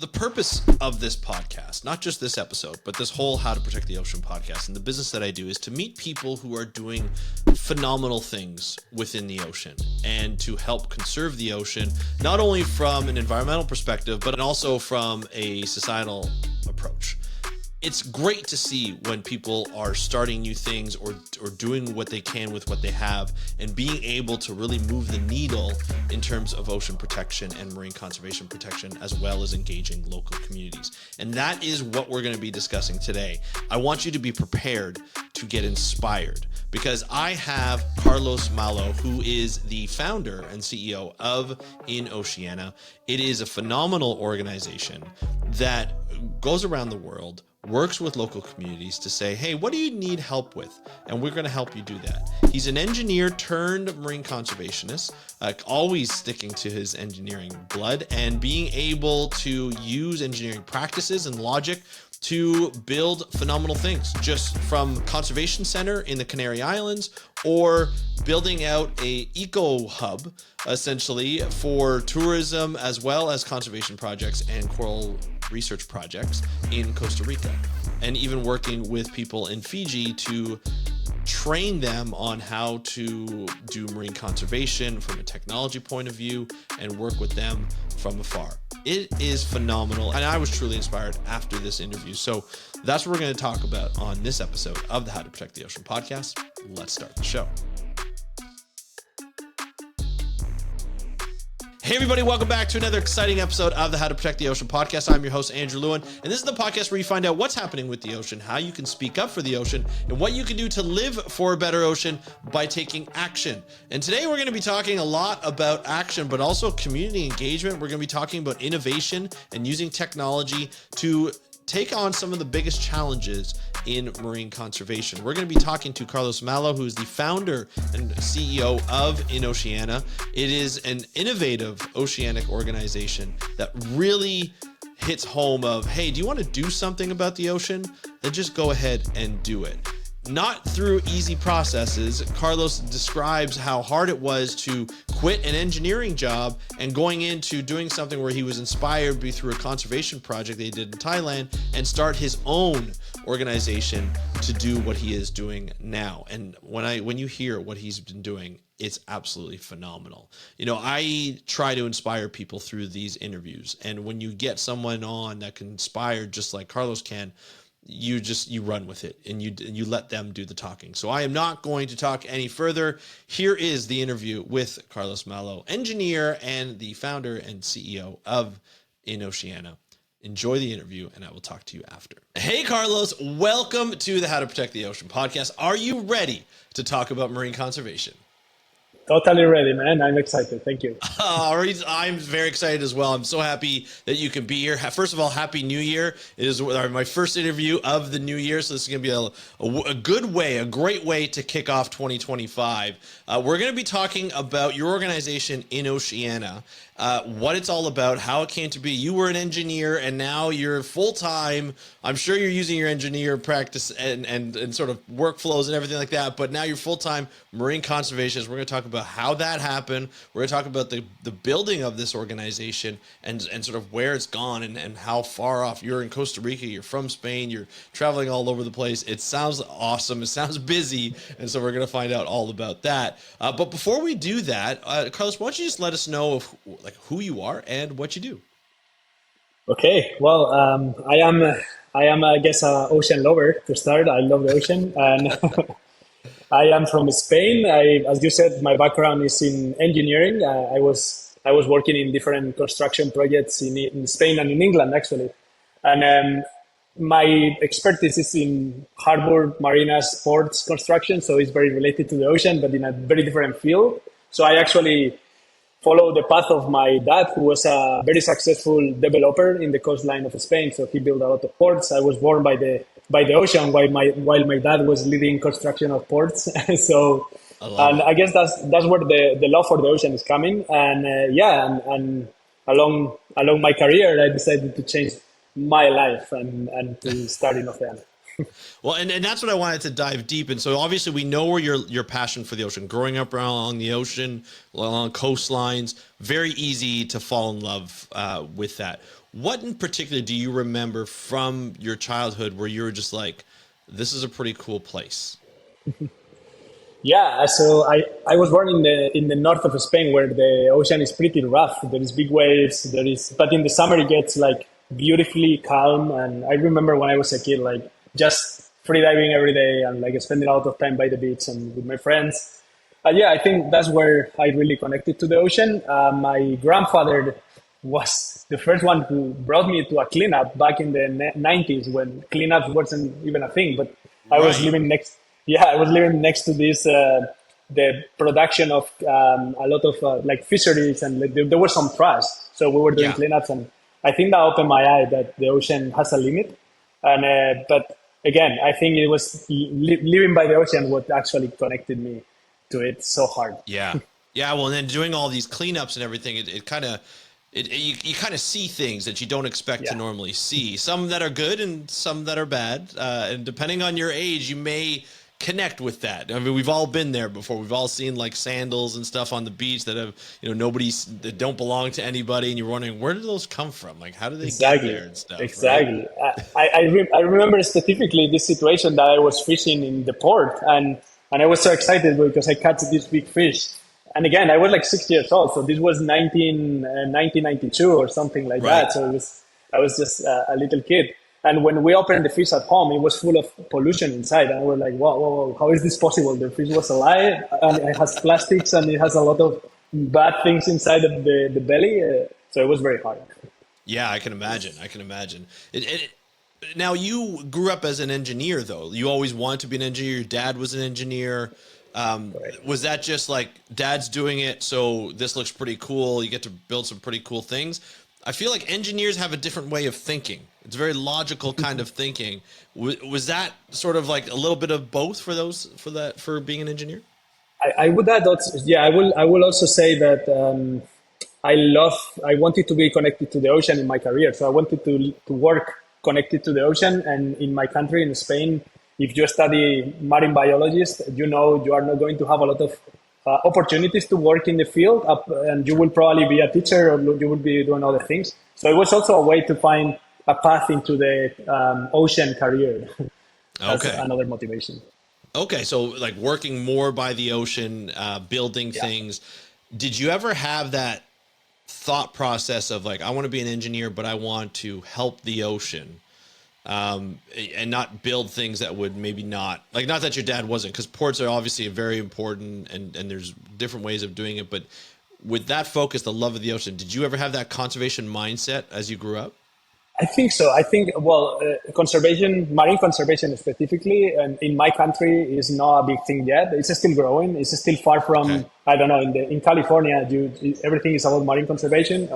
the purpose of this podcast, not just this episode, but this whole How to Protect the Ocean podcast and the business that I do, is to meet people who are doing phenomenal things within the ocean and to help conserve the ocean, not only from an environmental perspective, but also from a societal approach. It's great to see when people are starting new things or doing what they can with what they have and being able to really move the needle in terms of ocean protection and marine conservation protection, as well as engaging local communities. And that is what we're going to be discussing today. I want you to be prepared to get inspired because I have Carlos Mallo, who is the founder and CEO of Innoceana. It is a phenomenal organization that goes around the world, works with local communities to say, hey, what do you need help with? And we're going to help you do that. He's an engineer turned marine conservationist, always sticking to his engineering blood and being able to use engineering practices and logic to build phenomenal things, just from conservation center in the Canary Islands or building out a eco hub essentially for tourism as well as conservation projects and coral research projects in Costa Rica, and even working with people in Fiji to train them on how to do marine conservation from a technology point of view and work with them from afar. It is phenomenal, and I was truly inspired after this interview. So that's what we're going to talk about on this episode of the How to Protect the Ocean podcast. Let's start the show. Hey everybody, welcome back to another exciting episode of the How to Protect the Ocean podcast. I'm your host, Andrew Lewin, and this is the podcast where you find out what's happening with the ocean, how you can speak up for the ocean, and what you can do to live for a better ocean by taking action. And today we're going to be talking a lot about action, but also community engagement. We're going to be talking about innovation and using technology to take on some of the biggest challenges in marine conservation. We're going to be talking to Carlos Mallo, who is the founder and CEO of Innoceana. It is an innovative oceanic organization that really hits home of, hey, do you want to do something about the ocean? Then just go ahead and do it. Not through easy processes. Carlos describes how hard it was to quit an engineering job and going into doing something where he was inspired through a conservation project they did in Thailand and start his own organization to do what he is doing now. And when you hear what he's been doing, it's absolutely phenomenal. You know, I try to inspire people through these interviews. And when you get someone on that can inspire just like Carlos can, you run with it and you let them do the talking. So I am not going to talk any further. Here is the interview with Carlos Mallo, engineer and the founder and CEO of Innoceana. Enjoy the interview and I will talk to you after. Hey Carlos, welcome to the How to Protect the Ocean podcast. Are you ready to talk about marine conservation? Totally ready, man. I'm excited. Thank you. I'm very excited as well. I'm so happy that you can be here. First of all, Happy New Year. It is my first interview of the new year, so this is going to be a good way, a great way to kick off 2025. We're going to be talking about your organization, Innoceana, what it's all about, how it came to be. You were an engineer, and now you're full-time. I'm sure you're using your engineer practice and sort of workflows and everything like that, but now you're full-time marine conservationist. We're going to talk about how that happened. We're going to talk about the building of this organization and sort of where it's gone and how far off. You're in Costa Rica, you're from Spain, you're traveling all over the place. It sounds awesome. It sounds busy, and so we're going to find out all about that. But before we do that, Carlos, why don't you just let us know who you are and what you do? Okay. Well, I am, I guess, an ocean lover to start. I love the ocean, and I am from Spain. As you said, my background is in engineering. I was working in different construction projects in Spain and in England, actually. And my expertise is in harbor, marinas, ports construction. So it's very related to the ocean, but in a very different field. So I actually follow the path of my dad, who was a very successful developer in the coastline of Spain. So he built a lot of ports. I was born by the ocean while my dad was leading construction of ports. So, I guess that's where the love for the ocean is coming. And and along my career, I decided to change my life and to start Innoceana. Well, and that's what I wanted to dive deep in. So obviously we know where your passion for the ocean, growing up along the ocean, along coastlines, very easy to fall in love with that. What in particular do you remember from your childhood where you were just like, this is a pretty cool place? Yeah, so I was born in the north of Spain where the ocean is pretty rough. There is big waves. But in the summer it gets like beautifully calm. And I remember when I was a kid, like just free diving every day and like spending a lot of time by the beach and with my friends. Yeah, I think that's where I really connected to the ocean. My grandfather was the first one who brought me to a cleanup back in the 90s when cleanups wasn't even a thing. But I was Right. living next, yeah, I was living next to this, the production of a lot of like fisheries, and like, there was some trash. So we were doing Yeah. cleanups, and I think that opened my eye that the ocean has a limit. And but again, I think it was living by the ocean what actually connected me to it so hard. Yeah. Yeah. Well, and then doing all these cleanups and everything, it kind of, you kind of see things that you don't expect to Yeah, normally see. Some that are good and some that are bad. And depending on your age, you may connect with that. I mean, we've all been there before. We've all seen like sandals and stuff on the beach that have, nobody's that don't belong to anybody. And you're wondering, where did those come from? Like, how do they get exactly, there and stuff? Right. exactly. I remember specifically this situation that I was fishing in the port, and I was so excited because I caught this big fish. And again, I was like 6 years old, so this was 1992 or something like Right. that. So I was just a little kid. And when we opened the fish at home, it was full of pollution inside. And we were like, whoa, whoa, whoa, how is this possible? The fish was alive and it has plastics and it has a lot of bad things inside of the belly. So it was very hard. Yeah, I can imagine. I can imagine. Now, you grew up as an engineer, though. You always wanted to be an engineer. Your dad was an engineer. Right. Was that just like dad's doing it, so this looks pretty cool? You get to build some pretty cool things. I feel like engineers have a different way of thinking. It's very logical kind of thinking. Was that sort of like a little bit of both for for being an engineer? I would add that, yeah, I will also say that I wanted to be connected to the ocean in my career. So I wanted to work connected to the ocean. And in my country, in Spain, if you study marine biologist, you know you are not going to have a lot of opportunities to work in the field, and you Sure. will probably be a teacher or you will be doing other things. So it was also a way to find a path into the ocean career as Okay. another motivation. Okay. So like working more by the ocean, building Yeah. things. Did you ever have that thought process of like, I want to be an engineer, but I want to help the ocean, and not build things that would maybe not like, not that your dad wasn't, because ports are obviously very important, and there's different ways of doing it. But with that focus, the love of the ocean, did you ever have that conservation mindset as you grew up? I think so. I think, well, conservation, marine conservation specifically, and in my country is not a big thing yet. It's still growing. It's still far Okay. from, I don't know, in California, everything is about marine conservation.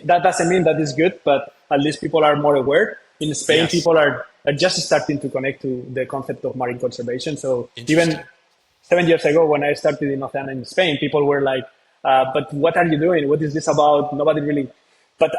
That doesn't mean that is good, but at least people are more aware. In Spain, Yes. people are just starting to connect to the concept of marine conservation. So even Interesting. 7 years ago, when I started in Oceana in Spain, people were like, but what are you doing? What is this about? Nobody really. But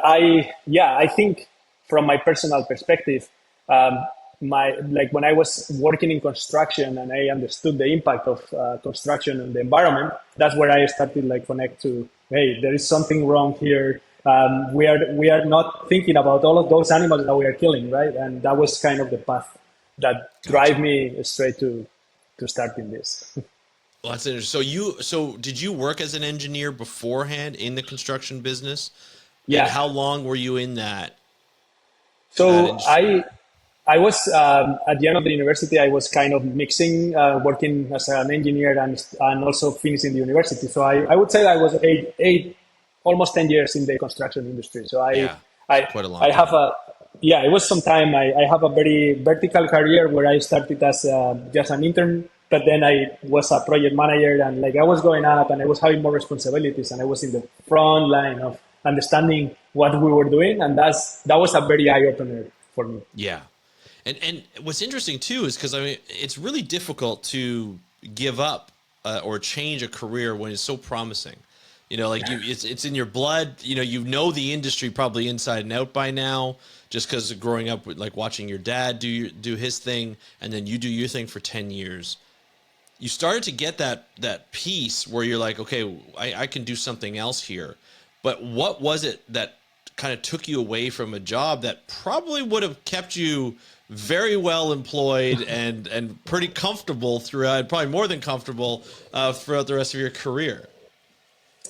yeah, I think from my personal perspective, my like when I was working in construction and I understood the impact of construction on the environment, that's where I started like connect to, hey, there is something wrong here. We are not thinking about all of those animals that we are killing, right? And that was kind of the path that drive Gotcha. me straight to starting this. Well, that's interesting. So did you work as an engineer beforehand in the construction business? And Yeah. how long were you in that So industry? I was at the end of the university. I was kind of mixing, working as an engineer and also finishing the university. So I would say I was almost 10 years in the construction industry. So Yeah, it's I quite a long I have time. a yeah. It was some time. I have a very vertical career where I started as just an intern, but then I was a project manager, and like I was going up and I was having more responsibilities, and I was in the front line of understanding what we were doing, and that was a very eye opener for me. Yeah. And what's interesting too is because I mean it's really difficult to give up, or change a career when it's so promising. Like it's in your blood. You know the industry probably inside and out by now, just because of growing up with like watching your dad do his thing, and then you do your thing for 10 years. You started to get that piece where you're like, okay, I can do something else here. But what was it that kind of took you away from a job that probably would have kept you very well employed and pretty comfortable throughout, probably more than comfortable throughout the rest of your career.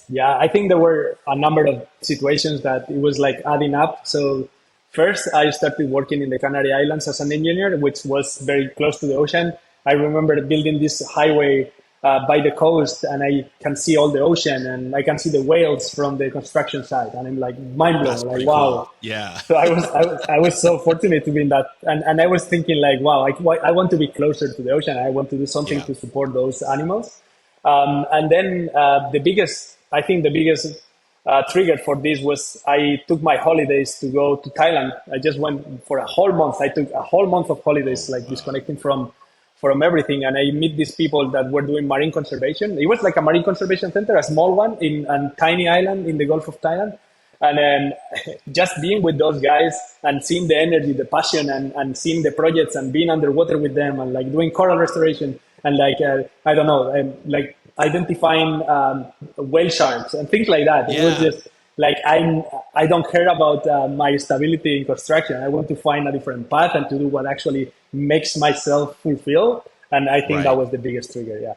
Yeah, I think there were a number of situations that it was like adding up. So first, I started working in the Canary Islands as an engineer, which was very close to the ocean. I remember building this highway by the coast, and I can see all the ocean, and I can see the whales from the construction site, and I'm like mind That's blown, like pretty wow. cool. Yeah. So I was so fortunate to be in that, and I was thinking like, wow, I want to be closer to the ocean. I want to do something Yeah. to support those animals. And then I think the biggest trigger for this was I took my holidays to go to Thailand. I just went for a whole month. I took a whole month of holidays, like disconnecting from everything. And I meet these people that were doing marine conservation. It was like a marine conservation center, a small one in a tiny island in the Gulf of Thailand. And then just being with those guys and seeing the energy, the passion, and seeing the projects and being underwater with them and like doing coral restoration and like, I don't know, like identifying whale sharks and things like that. It was Yeah. just like, I don't care about my stability in construction. I want to find a different path and to do what actually makes myself fulfill. And I think that Right. was the biggest trigger. Yeah.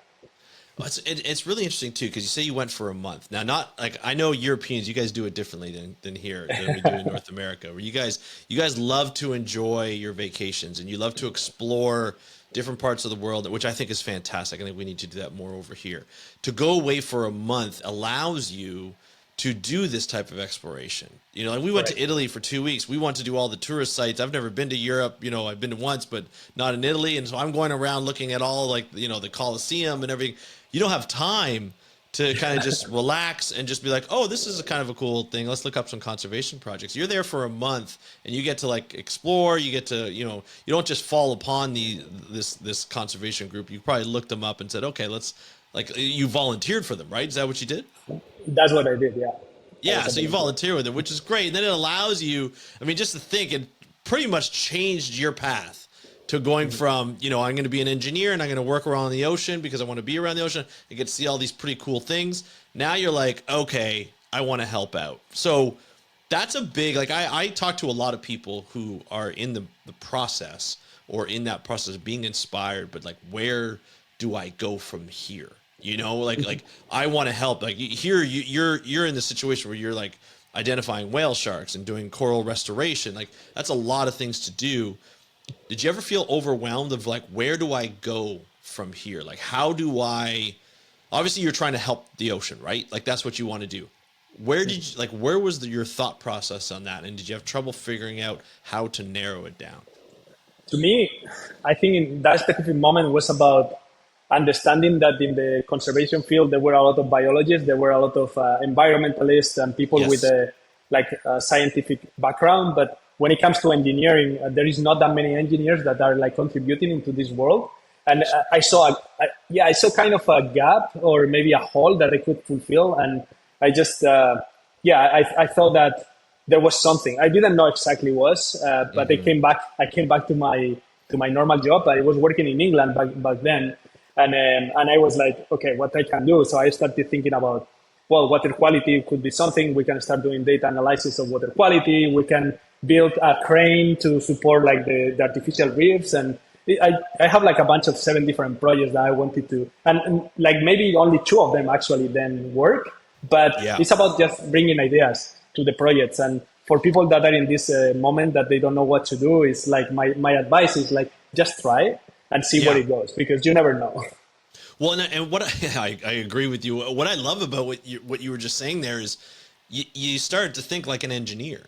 Well, it's really interesting too, because you say you went for a month. Now, not like, I know Europeans, you guys do it differently than here than we do in North America, where you guys love to enjoy your vacations and you love to explore different parts of the world, which I think is fantastic. I think we need to do that more over here. To go away for a month allows you to do this type of exploration. Like we went to Right. Italy for 2 weeks. We want to do all the tourist sites. I've never been to Europe. I've been to once, but not in Italy. And so I'm going around looking at all like, the Colosseum and everything. You don't have time to kind of just relax and just be like, oh, this is a kind of a cool thing. Let's look up some conservation projects. You're there for a month and you get to like explore. You get to, you don't just fall upon this conservation group. You probably looked them up and said, okay, you volunteered for them, right? Is that what you did? That's what I did. Yeah. That Yeah, was so you amazing. volunteer with it, which is great. And then it allows you, just to think, it pretty much changed your path to going from, I'm going to be an engineer and I'm going to work around the ocean because I want to be around the ocean. I get to see all these pretty cool things. Now you're like, okay, I want to help out. So that's a big, like I talk to a lot of people who are in the process or in that process of being inspired, but like, where do I go from here? Like I want to help. Like here, you're in the situation where you're like identifying whale sharks and doing coral restoration. Like that's a lot of things to do. Did you ever feel overwhelmed of like, where do I go from here? Like, how do I? Obviously, you're trying to help the ocean, right? Like that's what you want to do. Where was your thought process on that? And did you have trouble figuring out how to narrow it down? To me, I think in that specific moment was about understanding that in the conservation field there were a lot of biologists, there were a lot of environmentalists and people with Yes. a scientific background. But when it comes to engineering, there is not that many engineers that are like contributing into this world. And I saw kind of a gap or maybe a hole that I could fulfill. And I just, I thought that there was something I didn't know exactly was, but I came back to my normal job. I was working in England back then, and I was like, okay, what I can do. So I started thinking about, well, water quality could be something. We can start doing data analysis of water quality. We can build a crane to support like the artificial reefs. And I have like a bunch of 7 different projects that I wanted to, and like maybe only 2 of them actually then work. But Yeah. it's about just bringing ideas to the projects. And for people that are in this moment that they don't know what to do, is like my advice is like, just try and see where Yeah. it goes, because you never know. Well, and what I agree with you. What I love about what you were just saying there is you start to think like an engineer,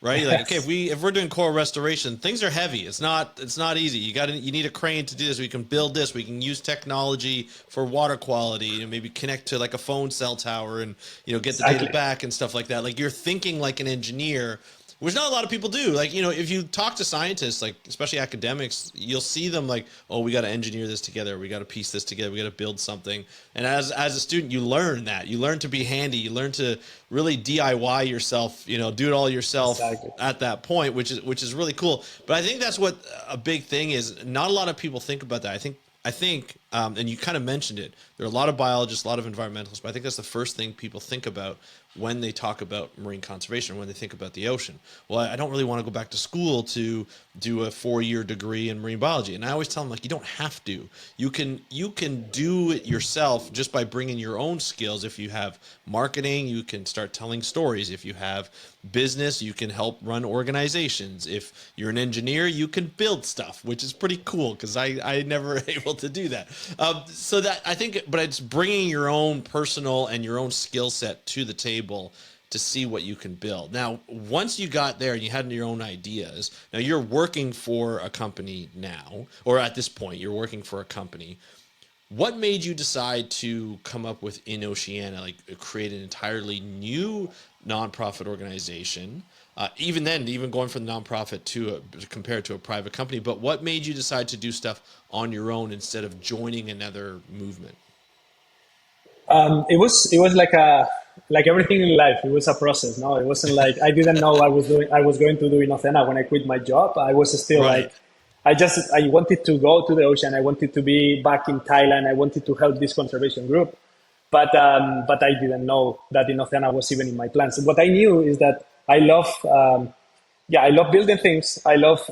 right? You're like, okay, if we're doing coral restoration, things are heavy. It's not easy. You need a crane to do this. We can build this. We can use technology for water quality and maybe connect to like a phone cell tower and get the data Exactly. back and stuff like that. Like you're thinking like an engineer, which not a lot of people do. Like, if you talk to scientists, like especially academics, you'll see them like, oh, we got to engineer this together. We got to piece this together. We got to build something. And as a student, you learn that. You learn to be handy. You learn to really DIY yourself, do it all yourself Exactly. at that point, which is really cool. But I think that's what a big thing is. Not a lot of people think about that. I think and you kind of mentioned it. There are a lot of biologists, a lot of environmentalists, but I think that's the first thing people think about when they talk about marine conservation, when they think about the ocean. Well, I don't really want to go back to school to do a 4-year degree in marine biology. And I always tell them, like, you don't have to. You can do it yourself just by bringing your own skills. If you have marketing, you can start telling stories. If you have business, you can help run organizations. If you're an engineer, you can build stuff, which is pretty cool because I never able to do that. So that I think, but it's bringing your own personal and your own skill set to the table to see what you can build. Now, once you got there and you had your own ideas, now you're working for a company now, or at this point, you're working for a company. What made you decide to come up with Innoceana, like create an entirely new nonprofit organization? Even then, even going from the nonprofit to compared to a private company, but what made you decide to do stuff on your own instead of joining another movement? It was like everything in life. It was a process. No, it wasn't like I didn't know I was going to do Inocena when I quit my job. I was still Right. like I wanted to go to the ocean. I wanted to be back in Thailand. I wanted to help this conservation group, but I didn't know that Inocena was even in my plans. What I knew is that I love I love building things. I love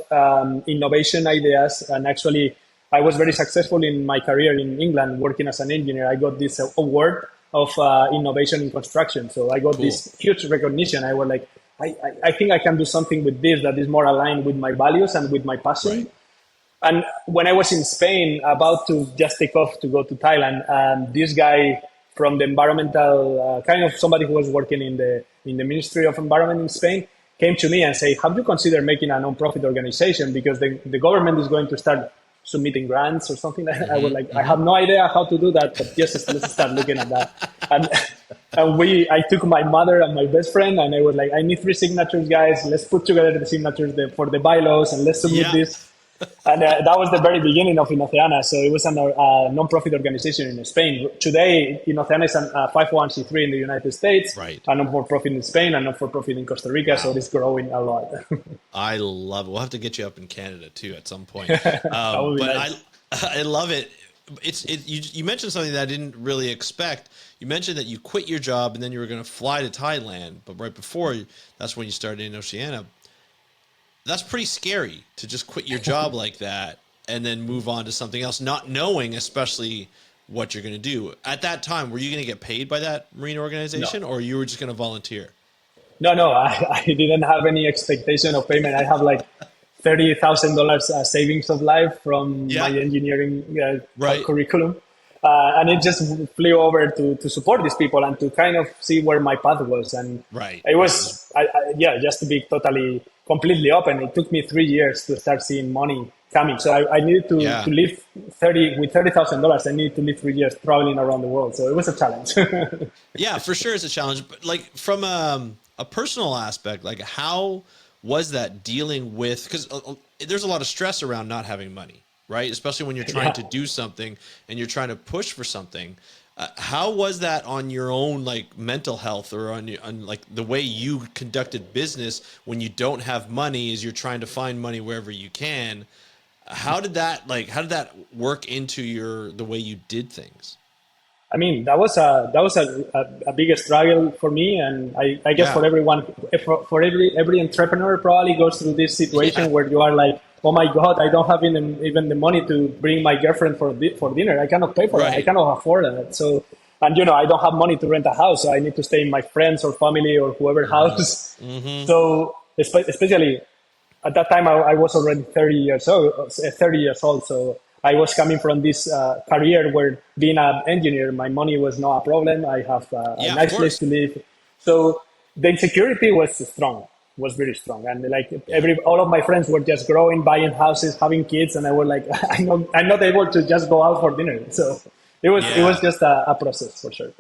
innovation ideas. And actually, I was very successful in my career in England working as an engineer. I got this award of innovation in construction. So I got Cool. this huge recognition. I was like, I think I can do something with this that is more aligned with my values and with my passion. Right. And when I was in Spain, about to just take off to go to Thailand, this guy from the environmental, kind of somebody who was working in the Ministry of Environment in Spain, came to me and said, "Have you considered making a non-profit organization because the government is going to start submitting grants or something?" I was like, "I have no idea how to do that, but just let's start looking at that." And I took my mother and my best friend, and I was like, "I need 3 signatures, guys. Let's put together the signatures for the bylaws and let's submit Yeah. this." And that was the very beginning of Innoceana. So it was a non-profit organization in Spain. Today, Innoceana is a 501c3 in the United States, Right. a non-for-profit in Spain, and non-for-profit in Costa Rica. So Wow. it's growing a lot. I love it. We'll have to get you up in Canada too at some point. That would be But nice. I love it. You mentioned something that I didn't really expect. You mentioned that you quit your job and then you were going to fly to Thailand, but right before that's when you started in Oceania. That's pretty scary to just quit your job like that and then move on to something else, not knowing especially what you're going to do. At that time, were you going to get paid by that marine organization No. or you were just going to volunteer? No, I didn't have any expectation of payment. I have like $30,000 savings of life from my Yeah. engineering Right. curriculum. And it just flew over to support these people and to kind of see where my path was. And Right. it was, just to be completely open, it took me 3 years to start seeing money coming. So I needed Yeah. to live with $30,000. I needed to live 3 years traveling around the world. So it was a challenge. Yeah, for sure it's a challenge. But like from a personal aspect, like how was that dealing with, because there's a lot of stress around not having money, right? Especially when you're trying to do something and you're trying to push for something. How was that on your own, like mental health, or on like the way you conducted business when you don't have money, as you're trying to find money wherever you can? How did that work into the way you did things? I mean, that was a big struggle for me, and I guess Yeah. for everyone, for every entrepreneur probably goes through this Yeah. situation where you are like, oh my God, I don't have even the money to bring my girlfriend for dinner. I cannot pay for that. I Right. cannot afford that. So, and I don't have money to rent a house, so I need to stay in my friends or family or whoever house. So, especially at that time, I was already 30 years old. So I was coming from this career where being an engineer, my money was not a problem. I have a Yeah, of nice place course. to live. So the insecurity was very strong. And like Yeah. all of my friends were just growing, buying houses, having kids. And I was like, I'm not able to just go out for dinner. So it was Yeah. just a process for sure.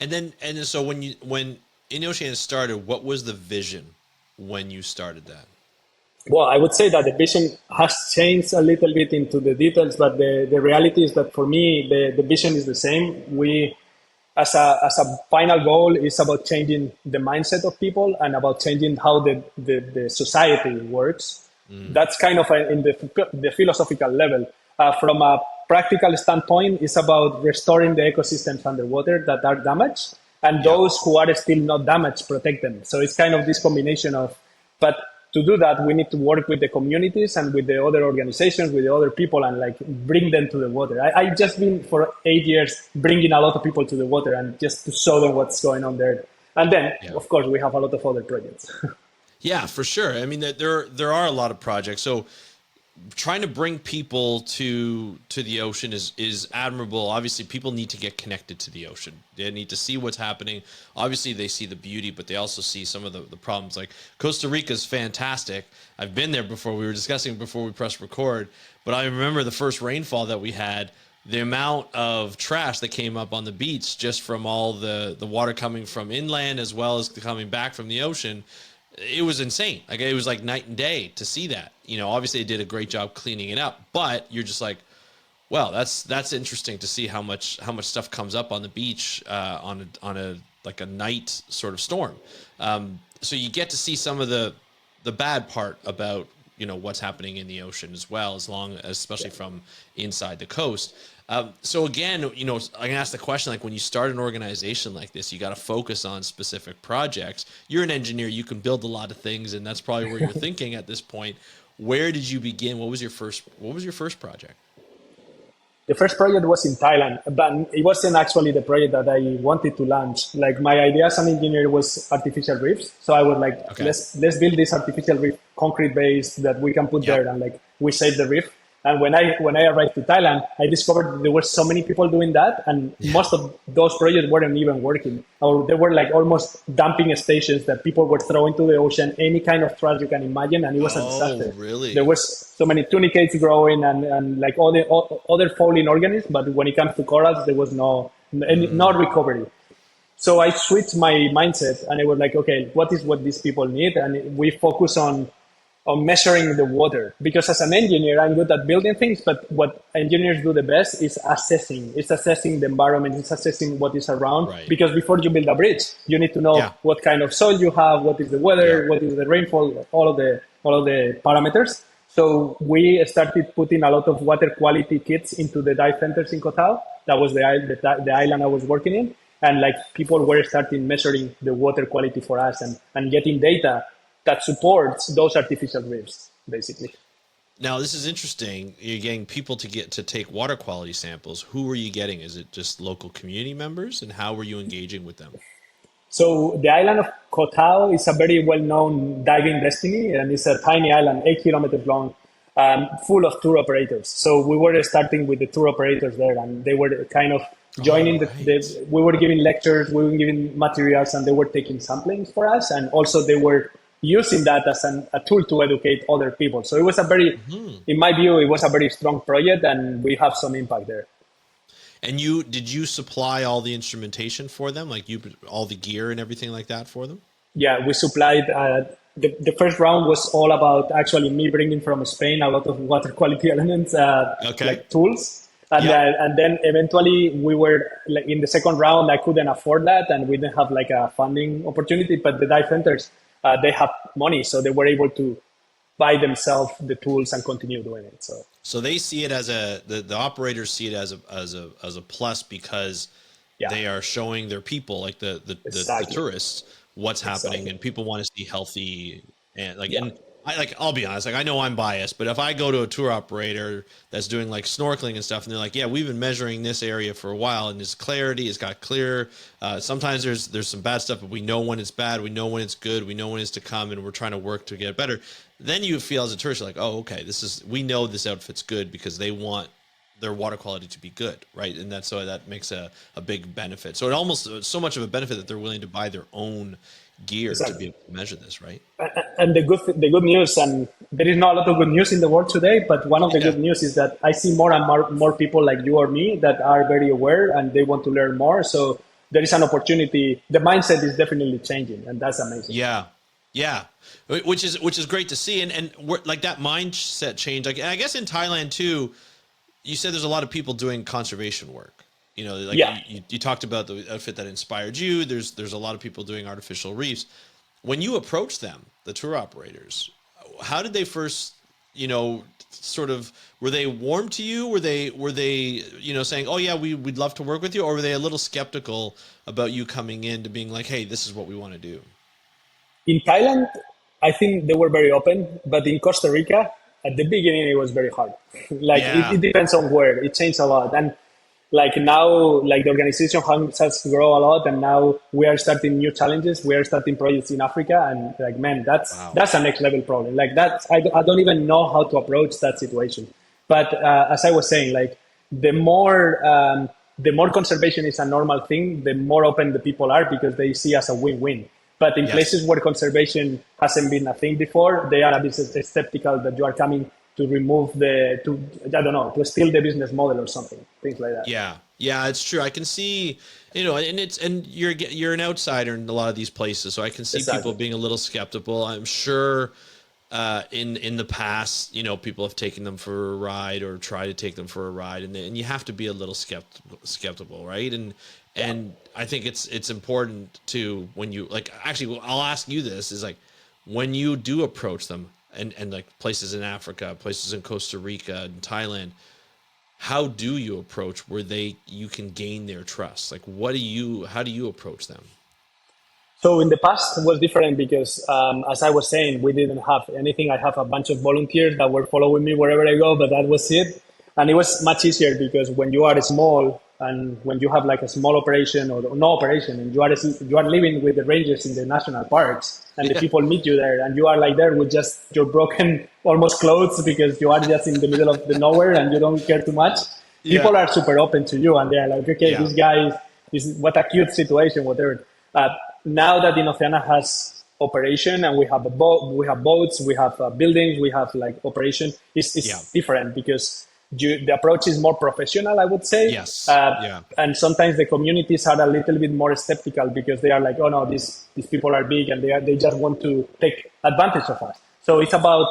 And then so when Innoceana started, what was the vision when you started that? Well, I would say that the vision has changed a little bit into the details, but the reality is that for me, the vision is the same. We, as a final goal, is about changing the mindset of people and about changing how the society works. That's kind of in the philosophical level. From a practical standpoint, it's about restoring the ecosystems underwater that are damaged, and Yeah. those who are still not damaged, protect them. So it's kind of this combination of, but to do that, we need to work with the communities and with the other organizations, with the other people, and like bring them to the water. I just been for 8 years bringing a lot of people to the water and just to show them what's going on there. And then, Yeah. of course, we have a lot of other projects. Yeah, for sure. I mean, there are a lot of projects. So trying to bring people to the ocean is admirable. Obviously, people need to get connected to the ocean. They need to see what's happening. Obviously, they see the beauty, but they also see some of the problems. Like Costa Rica is fantastic. I've been there before. We were discussing before we pressed record, but I remember the first rainfall that we had, the amount of trash that came up on the beach just from all the water coming from inland as well as coming back from the ocean. It was insane. Like it was like night and day to see that. You know, obviously they did a great job cleaning it up, but you're just like, well, that's interesting to see how much stuff comes up on the beach on a like a night sort of storm. So you get to see some of the bad part about, you know, what's happening in the ocean as well, especially from inside the coast. So again, you know, I can ask the question, like when you start an organization like this, you got to focus on specific projects. You're an engineer, you can build a lot of things, and that's probably where you're thinking at this point. Where did you begin? What was your first project? The first project was in Thailand, but it wasn't actually the project that I wanted to launch. Like my idea as an engineer was artificial reefs. So I was like, Okay. let's build this artificial reef, concrete base that we can put Yep. there, and like we save the reef. And when I arrived to Thailand, I discovered there were so many people doing that, and most of those projects weren't even working, or they were like almost dumping stations that people were throwing to the ocean, any kind of trash you can imagine, and it was a disaster. Really? There was so many tunicates growing and like all the other falling organisms, but when it comes to corals, there was no recovery. So I switched my mindset, and I was like, okay, what these people need, and we focus on measuring the water. Because as an engineer, I'm good at building things, but what engineers do the best is assessing. It's assessing the environment, it's assessing what is around. Right. Because before you build a bridge, you need to know what kind of soil you have, what is the weather, what is the rainfall, all of the parameters. So we started putting a lot of water quality kits into the dive centers in Koh That was the island I was working in. And like people were starting measuring the water quality for us and getting data that supports those artificial reefs, basically. Now, this is interesting. You're getting people to take water quality samples. Who were you getting? Is it just local community members? And how were you engaging with them? So the island of Koh Tao is a very well-known diving destiny, and it's a tiny island, 8 kilometers long, full of tour operators. So we were starting with the tour operators there, and they were kind of joining we were giving lectures, we were giving materials, and they were taking samplings for us. And also they were using that as a tool to educate other people. So it was in my view, it was a very strong project, and we have some impact there. And did you supply all the instrumentation for them? Like all the gear and everything like that for them? Yeah, we supplied, the first round was all about actually me bringing from Spain a lot of water quality elements, like tools. And then eventually we were like in the second round, I couldn't afford that, and we didn't have like a funding opportunity, but the dive centers, they have money, so they were able to buy themselves the tools and continue doing it. So they see it as the operators see it as a plus because they are showing their people, like the tourists, what's happening, and people want to see healthy and like and I'll be honest, like I know I'm biased, but if I go to a tour operator that's doing like snorkeling and stuff, and they're like, yeah, we've been measuring this area for a while, and there's clarity, it's got clear. Sometimes there's some bad stuff, but we know when it's bad, we know when it's good, we know when it's to come, and we're trying to work to get it better. Then you feel as a tourist, like, oh, okay, we know this outfit's good because they want their water quality to be good, right? And that makes a big benefit. So it almost so much of a benefit that they're willing to buy their own gear to be able to measure this, right? And the good news, and there is not a lot of good news in the world today, but one of the good news is that I see more and more people like you or me that are very aware and they want to learn more. So there is an opportunity. The mindset is definitely changing, and that's amazing. Yeah, which is great to see, and like that mindset change. Like, I guess in Thailand too, you said there's a lot of people doing conservation work. You know, like you talked about the outfit that inspired you. There's a lot of people doing artificial reefs. When you approach them, the tour operators, how did they first sort of, were they warm to you? Were they saying, oh yeah, we'd love to work with you? Or were they a little skeptical about you coming in to being like, hey, this is what we want to do? In Thailand, I think they were very open, but in Costa Rica, at the beginning, it was very hard. Like Yeah. it depends on where. It changed a lot, and like now, like the organization has grown a lot, and now we are starting new challenges. We are starting projects in Africa, and like man, Wow. that's a next level problem. Like that, I don't even know how to approach that situation. But as I was saying, like the more the more conservation is a normal thing, the more open the people are because they see as a win-win. But in Yes. places where conservation hasn't been a thing before, they are a bit skeptical that you are coming to remove I don't know, to steal the business model or something, things like that. Yeah, yeah, it's true. I can see, and you're an outsider in a lot of these places, so I can see people Exactly. being a little skeptical. I'm sure in the past, people have taken them for a ride or try to take them for a ride, and you have to be a little skeptical, right? Yeah. And I think it's important to, when you, like, actually, well, I'll ask you this, is like, when you do approach them, and like places in Africa, places in Costa Rica and Thailand, how do you approach where you can gain their trust? Like, how do you approach them? So in the past it was different because, as I was saying, we didn't have anything. I have a bunch of volunteers that were following me wherever I go, but that was it. And it was much easier because when you are small and when you have like a small operation or no operation, and you are living with the rangers in the national parks, and the Yeah, people meet you there, and you are like there with just your broken almost clothes because you are just in the middle of the nowhere and you don't care too much. yeah, People are super open to you, and they're like, okay, yeah, this guy is what a cute situation, whatever. Uh, Now that Innoceana has operation and we have a boat, we have boats, we have buildings, we have like operation, yeah. it's different because the approach is more professional, I would say. Yes, yeah, And sometimes the communities are a little bit more skeptical because they are like, oh no, these people are big and they just want to take advantage of us. So it's about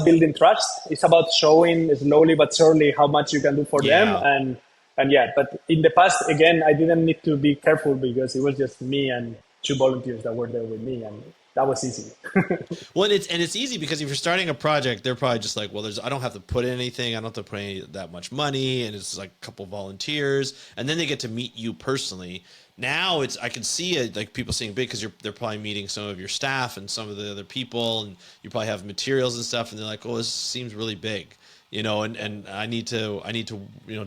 building trust. It's about showing slowly but surely how much you can do for them. yeah. And yeah, but in the past, again, I didn't need to be careful because it was just me and two volunteers that were there with me, and that was easy. Well, it's easy because if you're starting a project, they're probably just like, well, I don't have to put in anything, I don't have to put that much money, and it's like a couple volunteers, and then they get to meet you personally. Now I can see it, like people seeing big, because they're probably meeting some of your staff and some of the other people, and you probably have materials and stuff, and they're like, oh, this seems really big. And I need to,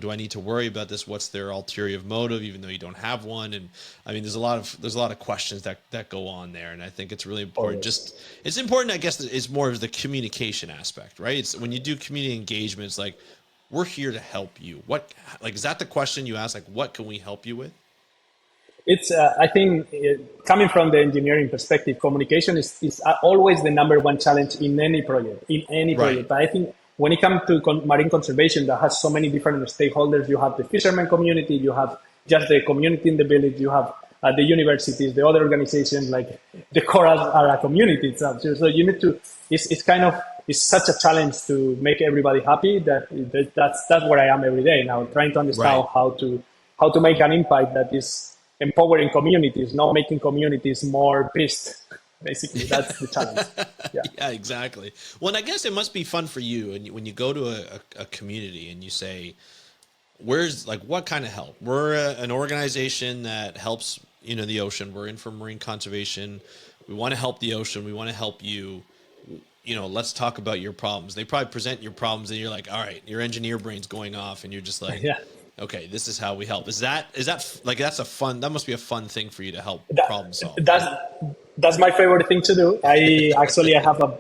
do I need to worry about this? What's their ulterior motive, even though you don't have one? And I mean, there's a lot of questions that go on there. And I think it's really important. Always. It's important, I guess, that it's more of the communication aspect, right? It's when you do community engagements, like, we're here to help you. Is that the question you ask? Like, what can we help you with? It's, I think, coming from the engineering perspective, communication is always the number one challenge in any project, Right. But I think when it comes to marine conservation that has so many different stakeholders, you have the fisherman community, you have just the community in the village, you have the universities, the other organizations, like the corals are a community itself. So you need to, it's such a challenge to make everybody happy that's where I am every day now, trying to understand Right. how to make an impact that is empowering communities, not making communities more pissed. Basically, that's the challenge. Yeah. Yeah, exactly. Well, and I guess it must be fun for you, and when you go to a community and you say, where's, like, what kind of help? We're an organization that helps, the ocean. We're in for marine conservation. We want to help the ocean. We want to help you. Let's talk about your problems. They probably present your problems, and you're like, all right, your engineer brain's going off, and you're just like, Yeah. okay, this is how we help. Is that like, that must be a fun thing for you to help That, problem solve, that's right? that's my favorite thing to do. I have a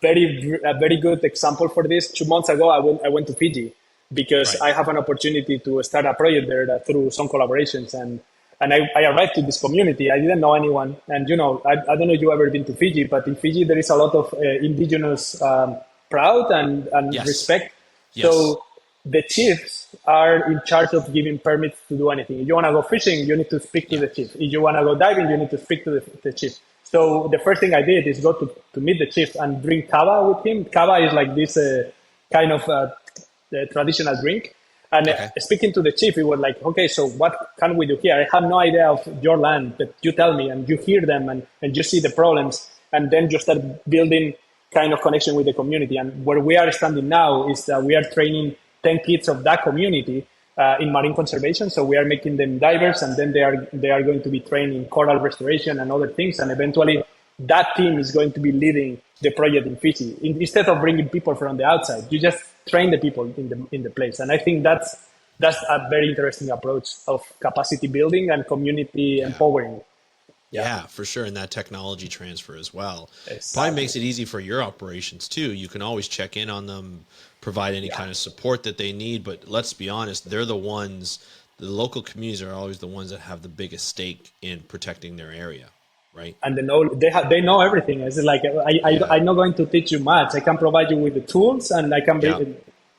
very good example for this. 2 months ago, I went to Fiji because Right. I have an opportunity to start a project there through some collaborations, and I arrived to this community. I didn't know anyone, and I don't know if you ever been to Fiji, but in Fiji there is a lot of indigenous proud and Yes. respect. Yes. So the chiefs are in charge of giving permits to do anything. If you want to go fishing, you need to speak to Yeah. the chief. If you want to go diving, you need to speak to the chief. So the first thing I did is go to meet the chief and drink kava with him. Kava is like this kind of traditional drink. And Okay. speaking to the chief, he was like, okay, so what can we do here? I have no idea of your land, but you tell me, and you hear them, and you see the problems, and then you start building kind of connection with the community. And where we are standing now is that we are training 10 kids of that community in marine conservation. So we are making them divers, and then they are going to be trained in coral restoration and other things. And eventually that team is going to be leading the project in Fiji. Instead of bringing people from the outside, you just train the people in the place. And I think that's a very interesting approach of capacity building and community empowering. Yeah, for sure. And that technology transfer as well. Exactly. Probably makes it easy for your operations too. You can always check in on them, provide any kind of support that they need. But let's be honest, they're the the local communities are always the ones that have the biggest stake in protecting their area, right? And they know everything. It's like, I'm not going to teach you much. I can provide you with the tools and I can bring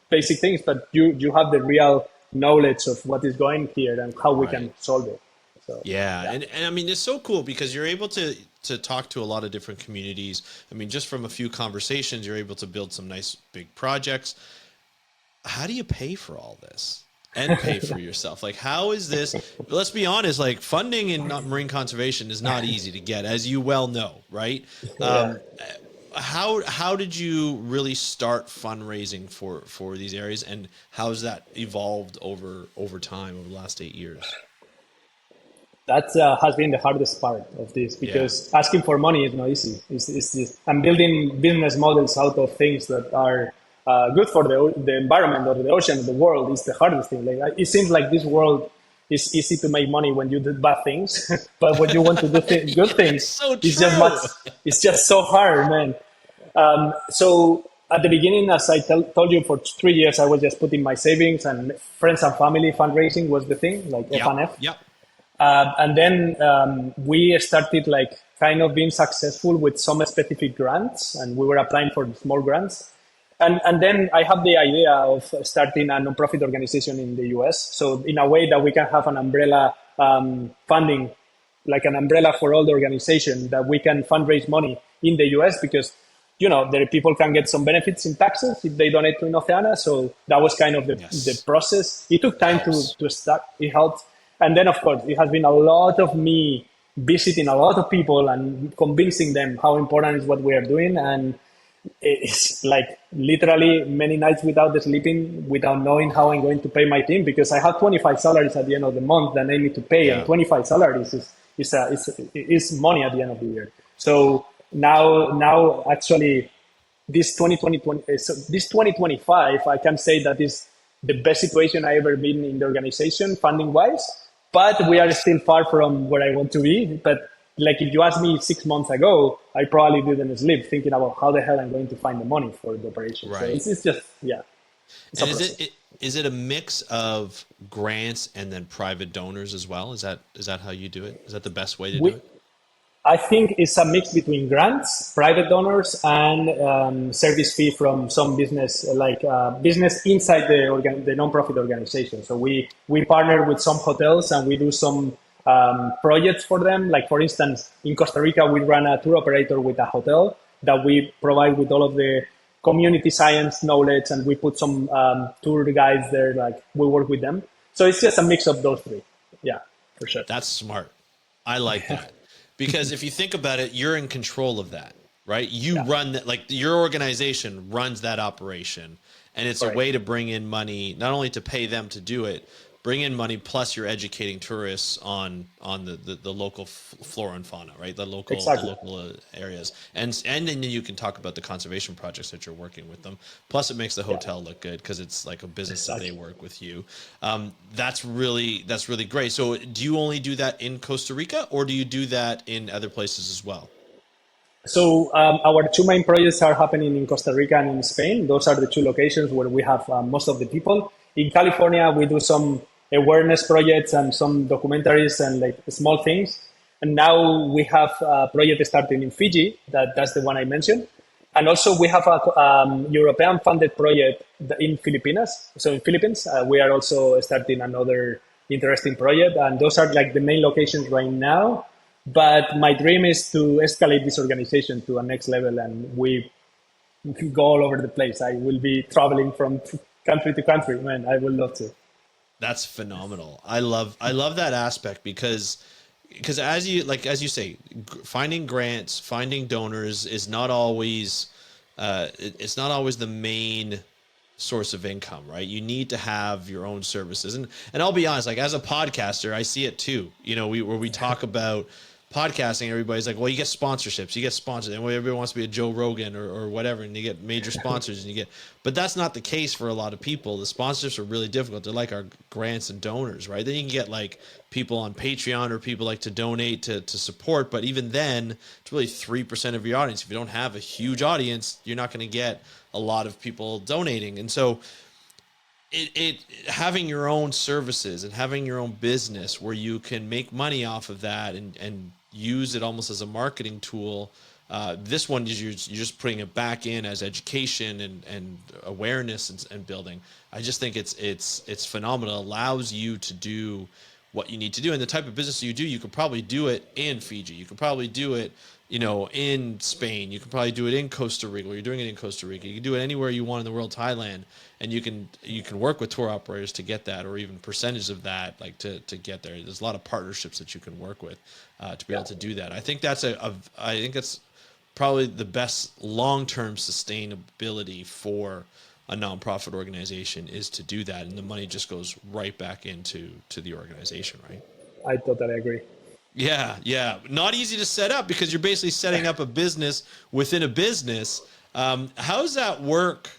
basic things, but you have the real knowledge of what is going here and how we can solve it. So, And I mean, it's so cool because you're able to talk to a lot of different communities. I mean, just from a few conversations, you're able to build some nice big projects. How do you pay for all this and pay for yourself? Like, how is this? Let's be honest, like funding in marine conservation is not easy to get, as you well know, right? How did you really start fundraising for these areas, and how has that evolved over time over the last 8 years? That has been the hardest part of this, because asking for money is not easy. It's just, and building business models out of things that are good for the environment or the ocean, the world, is the hardest thing. Like, it seems like this world is easy to make money when you do bad things, but when you want to do good things, it's just so hard, man. So at the beginning, as I told you, for 3 years, I was just putting my savings, and friends and family fundraising was the thing, like F&F. And then we started like kind of being successful with some specific grants, and we were applying for small grants. And then I have the idea of starting a nonprofit organization in the US. So in a way that we can have an umbrella funding, like an umbrella for all the organization, that we can fundraise money in the US, because, you know, the people can get some benefits in taxes if they donate to Innoceana. So that was kind of the process. It took time to start. It helped. And then, of course, it has been a lot of me visiting a lot of people and convincing them how important is what we are doing. And it's like literally many nights without sleeping, without knowing how I'm going to pay my team, because I have 25 salaries at the end of the month that I need to pay. And 25 salaries is money at the end of the year. So now actually this 2025, I can say that is the best situation I ever been in the organization funding wise. But we are still far from where I want to be. But like, if you asked me 6 months ago, I probably didn't sleep thinking about how the hell I'm going to find the money for the operation. Right. So it's just, And is it a mix of grants and then private donors as well? Is that how you do it? Is that the best way to do it? I think it's a mix between grants, private donors, and service fee from some business, like business inside the nonprofit organization. So we partner with some hotels and we do some projects for them. Like, for instance, in Costa Rica, we run a tour operator with a hotel that we provide with all of the community science knowledge, and we put some tour guides there. Like, we work with them. So it's just a mix of those three. Yeah, for sure. That's smart. I like that. Because if you think about it, you're in control of that, right? You run that, like your organization runs that operation, and it's a way to bring in money, not only to pay them to do it, bring in money, plus you're educating tourists on the local flora and fauna, right? The local areas, and then you can talk about the conservation projects that you're working with them. Plus, it makes the hotel look good because it's like a business that they work with you. That's really great. So, do you only do that in Costa Rica, or do you do that in other places as well? So our two main projects are happening in Costa Rica and in Spain. Those are the two locations where we have most of the people. In California, we do some awareness projects and some documentaries and like small things. And now we have a project starting in Fiji. That's the one I mentioned. And also we have a European funded project in Philippines. So in Philippines, we are also starting another interesting project. And those are like the main locations right now. But my dream is to escalate this organization to a next level, and we go all over the place. I will be traveling from country to country. Man, I would love to. That's phenomenal. I love that aspect because as you say, finding grants, finding donors is not always it's not always the main source of income, right? You need to have your own services. And I'll be honest, like as a podcaster, I see it too. You know, where we talk about podcasting, everybody's like, well, you get sponsorships, you get sponsors, and everybody wants to be a Joe Rogan or whatever, and you get major sponsors and but that's not the case for a lot of people. The sponsorships are really difficult. They're like our grants and donors, right? Then you can get like people on Patreon or people like to donate to support. But even then, it's really 3% of your audience. If you don't have a huge audience, you're not going to get a lot of people donating. And so it having your own services and having your own business where you can make money off of that and use it almost as a marketing tool. This one is you're just putting it back in as education and awareness and building. I just think it's phenomenal. It allows you to do what you need to do, and the type of business you do, you could probably do it in Fiji. You could probably do it, you know, in Spain. You can probably do it in Costa Rica. You're doing it in Costa Rica. You can do it anywhere you want in the world, Thailand, and you can work with tour operators to get that, or even percentage of that, like to get there. There's a lot of partnerships that you can work with to be able to do that. I think that's I think that's probably the best long-term sustainability for a nonprofit organization is to do that, and the money just goes right back into the organization, right? I totally agree. Yeah. Not easy to set up because you're basically setting up a business within a business. How does that work,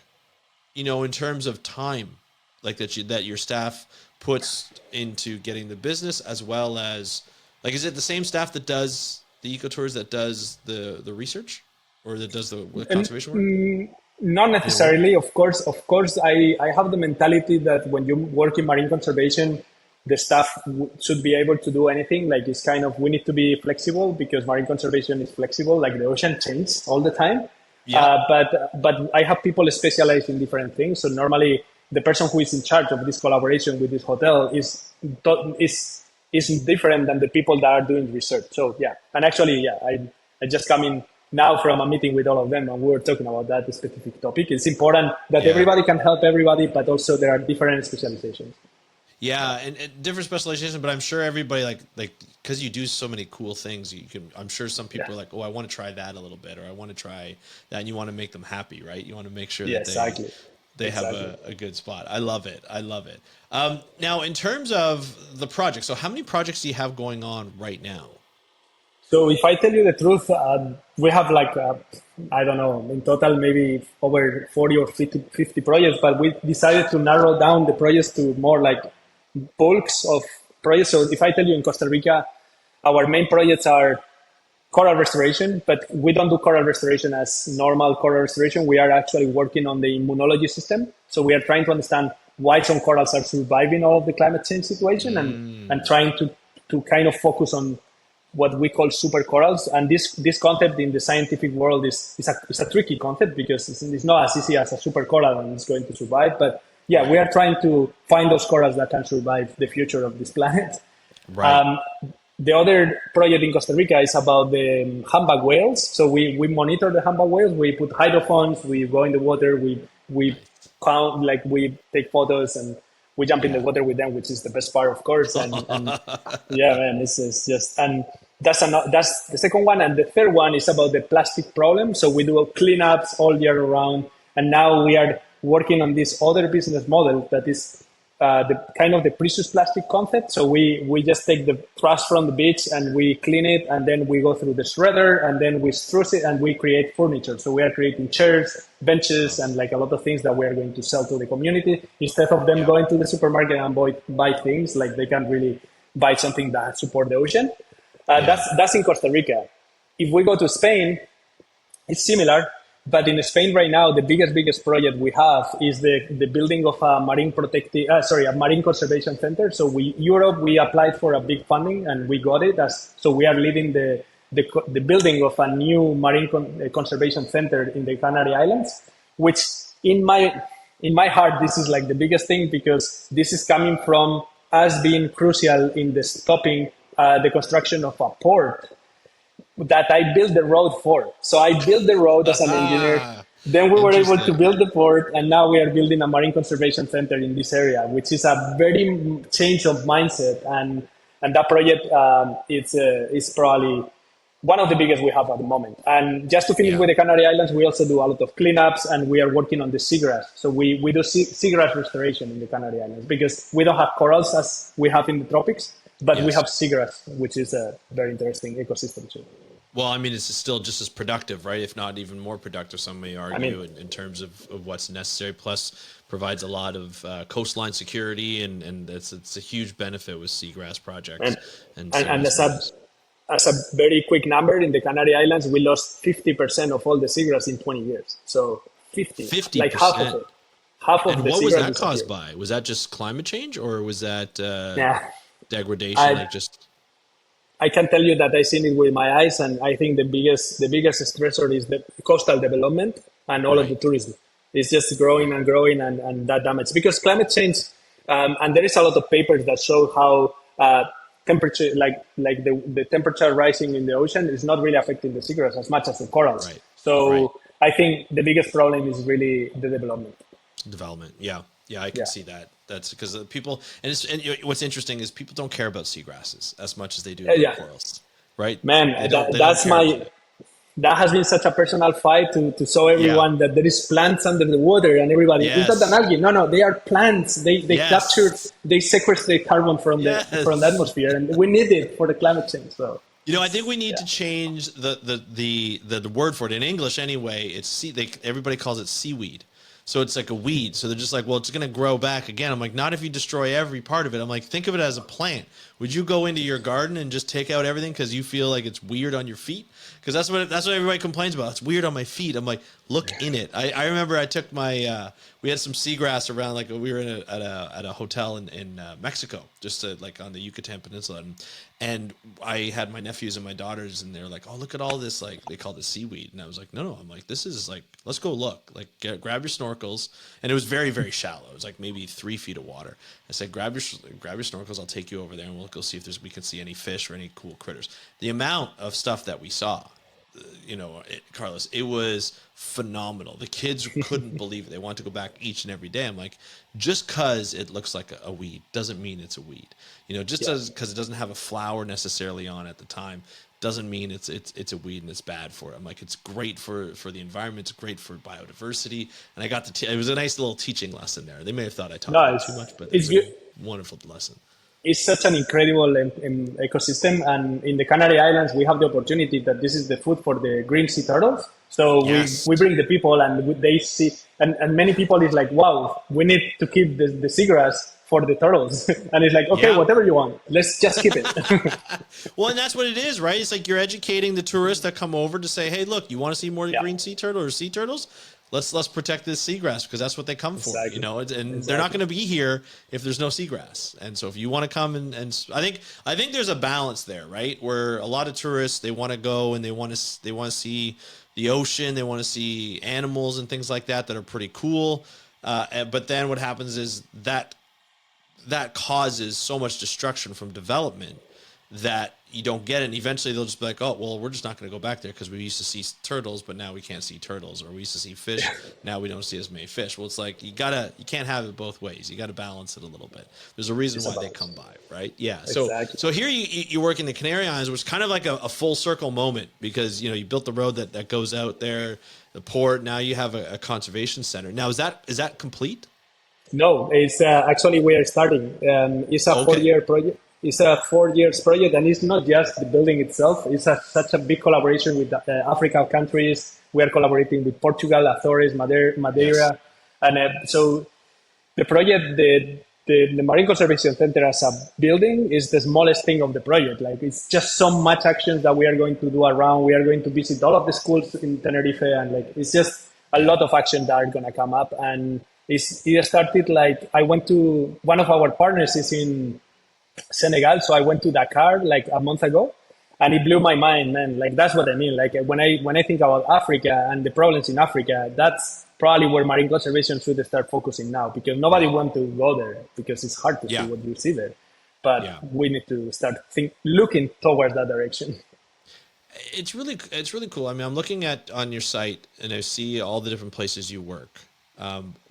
you know, in terms of time, like that your staff puts into getting the business, as well as, like, is it the same staff that does the ecotours that does the research, or that does the conservation work? Not necessarily. Of course, I have the mentality that when you work in marine conservation, the staff should be able to do anything. Like, it's kind of, we need to be flexible because marine conservation is flexible. Like, the ocean changes all the time. Yeah. But I have people specialized in different things. So normally the person who is in charge of this collaboration with this hotel is different than the people that are doing research. So yeah, and actually, yeah, I just come in now from a meeting with all of them, and we were talking about that specific topic. It's important that everybody can help everybody, but also there are different specializations. Yeah, and different specializations, but I'm sure everybody like because you do so many cool things, I'm sure some people are like, oh, I want to try that a little bit, or I want to try that, and you want to make them happy, right? You want to make sure that they have a good spot. I love it. Now, in terms of the project, so how many projects do you have going on right now? So if I tell you the truth, we have like, I don't know, in total, maybe over 40 or 50 projects, but we decided to narrow down the projects to more like bulks of projects. So if I tell you in Costa Rica, our main projects are coral restoration, but we don't do coral restoration as normal coral restoration. We are actually working on the immunology system. So we are trying to understand why some corals are surviving all of the climate change situation and trying to kind of focus on what we call super corals. And this concept in the scientific world is a tricky concept because it's not as easy as a super coral and it's going to survive. But yeah, we are trying to find those corals that can survive the future of this planet. Right. The other project in Costa Rica is about the humpback whales. So we monitor the humpback whales. We put hydrophones. We go in the water. We count, like we take photos and we jump in the water with them, which is the best part, of course. And yeah, man, this is just, and that's the second one. And the third one is about the plastic problem. So we do cleanups all year around. And now we are working on this other business model that is the kind of the precious plastic concept. So we just take the trash from the beach and we clean it, and then we go through the shredder, and then we stress it and we create furniture. So we are creating chairs, benches, and like a lot of things that we are going to sell to the community instead of them going to the supermarket and buy things. Like, they can really buy something that support the ocean. That's in Costa Rica. If we go to Spain, it's similar. But in Spain right now, the biggest project we have is the building of a marine conservation center. So we applied for a big funding and we got it. So we are leading the building of a new marine conservation center in the Canary Islands, which in my heart, this is like the biggest thing, because this is coming from us being crucial in the stopping the construction of a port that I built the road for. So I built the road as an engineer. Then we were able to build the port, and now we are building a marine conservation center in this area, which is a very change of mindset. And that project is probably one of the biggest we have at the moment. And just to finish Yeah. with the Canary Islands, we also do a lot of cleanups, and we are working on the seagrass. So we do seagrass restoration in the Canary Islands because we don't have corals as we have in the tropics, but we Yes. have seagrass, which is a very interesting ecosystem too. Well, I mean, it's still just as productive, right? If not even more productive, some may I mean, argue, in terms of what's necessary. Plus, provides a lot of coastline security, and it's a huge benefit with seagrass projects and and and seagrass areas. as a very quick number, in the Canary Islands, we lost 50% of all the seagrass in 20 years. So 50, like half of 50%. it, half of And the what was seagrass that caused disappeared. by? Was that just climate change, or was that Yeah, degradation? I Like just I can tell you that I've seen it with my eyes, and I think the biggest stressor is the coastal development and all of the right, tourism. It's just growing and growing, and that damage because climate change, and there is a lot of papers that show how temperature, like the temperature rising in the ocean, is not really affecting the seagrass as much as the corals. right, right. So I think the biggest problem is really the development. Development. Yeah. Yeah, I can Yeah, see that. That's because people, what's interesting is people don't care about seagrasses as much as they do about yeah, corals, right? man, They don't that's care about my it. that has been such a personal fight to show Yeah. everyone that there is plants under the water and everybody is that an Yes. algae? No, they are plants. They capture, Yes. they sequestrate carbon from the Yes. atmosphere, and we need it for the climate change. So I think we need yeah, to change the word for it in English anyway. Everybody calls it seaweed. So it's like a weed. So they're just like, well, it's going to grow back again. I'm like, not if you destroy every part of it. I'm like, think of it as a plant. Would you go into your garden and just take out everything because you feel like it's weird on your feet? Because that's what everybody complains about. It's weird on my feet. I'm like, look in it. I remember I took we had some seagrass around, like we were at a hotel in Mexico, just like on the Yucatan Peninsula, and I had my nephews and my daughters, and they're like, oh, look at all this, like they called it seaweed, and I was like, no, I'm like, this is like, let's go look, like grab your snorkels, and it was very very shallow. It was like maybe 3 feet of water. I said, grab your snorkels. I'll take you over there, and we'll go see if we can see any fish or any cool critters. The amount of stuff that we saw, Carlos, it was phenomenal. The kids couldn't believe it. They wanted to go back each and every day. I'm like, just because it looks like a weed doesn't mean it's a weed. Just yeah, because it doesn't have a flower necessarily on at the time doesn't mean it's a weed and it's bad for it. I'm like, it's great for the environment. It's great for biodiversity. And I got it was a nice little teaching lesson there. They may have thought I talked no, about it too much, but it it's was a good. wonderful lesson. It's such an incredible ecosystem, and in the Canary Islands, we have the opportunity that this is the food for the green sea turtles. So Yes. we bring the people, and they see, and many people is like, wow, we need to keep the seagrass for the turtles, and it's like, okay, Yeah. whatever you want, let's just keep it. Well, and that's what it is, right? It's like you're educating the tourists that come over to say, "Hey, look, you want to see more Yeah, green sea turtle or sea turtles? Let's protect this seagrass because that's what they come for." exactly, And they're not exactly. going to be here if there's no seagrass. And so if you want to come and I think there's a balance there, right? Where a lot of tourists, they want to go and they want to see the ocean, they want to see animals and things like that are pretty cool. But then what happens is that causes so much destruction from development that you don't get it. And eventually they'll just be like, oh, well, we're just not going to go back there because we used to see turtles, but now we can't see turtles. Or we used to see fish, now we don't see as many fish. Well, it's like you can't have it both ways. You got to balance it a little bit. There's a reason It's why they about come by, right? Yeah. So exactly. so here you work in the Canary Islands, which is kind of like a full circle moment because you built the road that goes out there, the port. Now you have a conservation center. Now is that complete? No, it's actually we are starting. It's a Okay. 4 year project. It's a 4 years project, and it's not just the building itself. It's such a big collaboration with African countries. We are collaborating with Portugal, Azores, Yes. Madeira, and so the project, the Marine Conservation Center as a building is the smallest thing of the project. Like it's just so much actions that we are going to do around. We are going to visit all of the schools in Tenerife, and like it's just a Yeah. lot of action that are going to come up. And it started like I went to one of our partners is in Senegal, so I went to Dakar like a month ago, and it blew my mind, man. Like that's what I mean. Like when I think about Africa and the problems in Africa, that's probably where marine conservation should start focusing now, because nobody Right. want to go there because it's hard to see Yeah. what you see there. But Yeah. we need to start looking towards that direction. It's really cool. I mean, I'm looking at on your site and I see all the different places you work,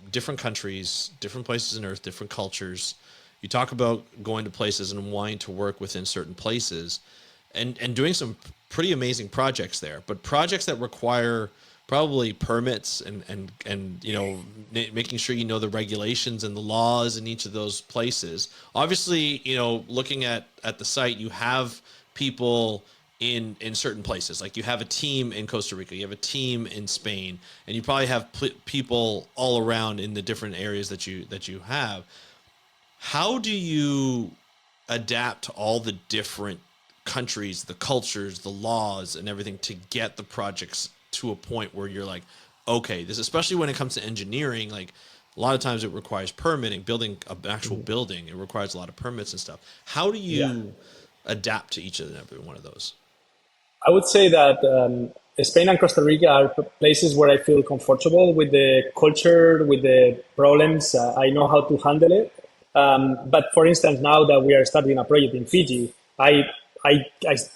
different countries, different places on earth, different cultures. You talk about going to places and wanting to work within certain places, and doing some pretty amazing projects there, but projects that require probably permits and making sure you know the regulations and the laws in each of those places. Obviously, looking at the site, you have people in certain places. Like you have a team in Costa Rica, you have a team in Spain, and you probably have people all around in the different areas that you have. How do you adapt to all the different countries, the cultures, the laws, and everything to get the projects to a point where you're like, okay, this, especially when it comes to engineering, like a lot of times it requires permitting, building an actual building. It requires a lot of permits and stuff. How do you adapt to each and every one of those? I would say that Spain and Costa Rica are places where I feel comfortable with the culture, with the problems. I know how to handle it. But for instance, now that we are starting a project in Fiji,